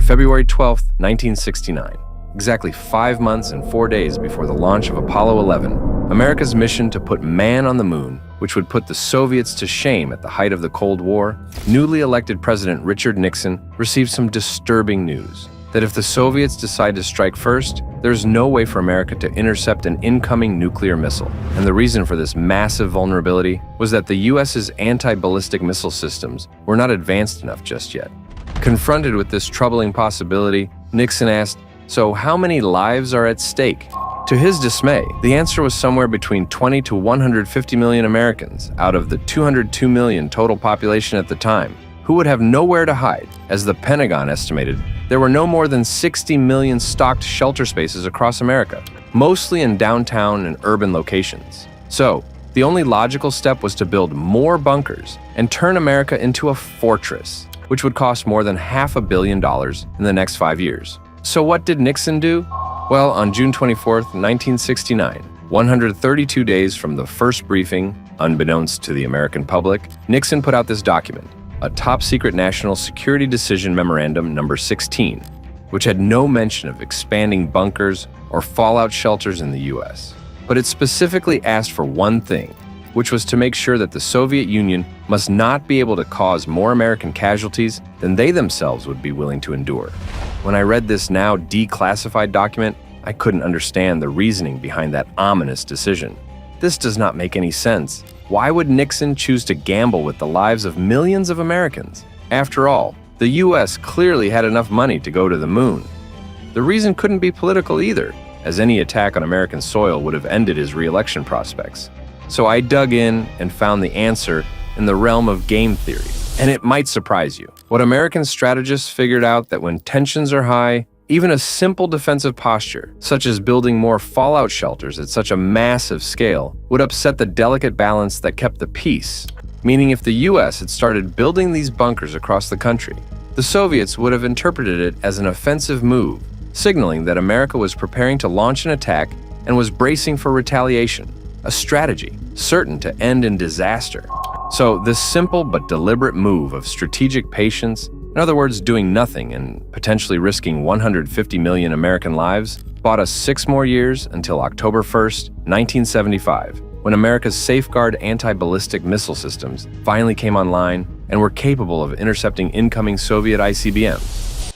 February 12, 1969, exactly 5 months and 4 days before the launch of Apollo 11, America's mission to put man on the moon, which would put the Soviets to shame at the height of the Cold War, newly elected President Richard Nixon received some disturbing news that if the Soviets decide to strike first, there's no way for America to intercept an incoming nuclear missile. And the reason for this massive vulnerability was that the US's anti-ballistic missile systems were not advanced enough just yet. Confronted with this troubling possibility, Nixon asked, "So how many lives are at stake?" To his dismay, the answer was somewhere between 20 to 150 million Americans out of the 202 million total population at the time, who would have nowhere to hide. As the Pentagon estimated, there were no more than 60 million stocked shelter spaces across America, mostly in downtown and urban locations. So, the only logical step was to build more bunkers and turn America into a fortress, which would cost more than $500 million in the next 5 years. So what did Nixon do? Well, on June 24, 1969, 132 days from the first briefing, unbeknownst to the American public, Nixon put out this document, a top-secret National Security Decision Memorandum number 16, which had no mention of expanding bunkers or fallout shelters in the U.S. But it specifically asked for one thing, which was to make sure that the Soviet Union must not be able to cause more American casualties than they themselves would be willing to endure. When I read this now declassified document, I couldn't understand the reasoning behind that ominous decision. This does not make any sense. Why would Nixon choose to gamble with the lives of millions of Americans? After all, the U.S. clearly had enough money to go to the moon. The reason couldn't be political either, as any attack on American soil would have ended his re-election prospects. So I dug in and found the answer in the realm of game theory. And it might surprise you. What American strategists figured out that when tensions are high, even a simple defensive posture, such as building more fallout shelters at such a massive scale, would upset the delicate balance that kept the peace. Meaning if the US had started building these bunkers across the country, the Soviets would have interpreted it as an offensive move, signaling that America was preparing to launch an attack and was bracing for retaliation, a strategy certain to end in disaster. So this simple but deliberate move of strategic patience, in other words, doing nothing and potentially risking 150 million American lives, bought us 6 more years until October 1st, 1975, when America's safeguard anti-ballistic missile systems finally came online and were capable of intercepting incoming Soviet ICBMs.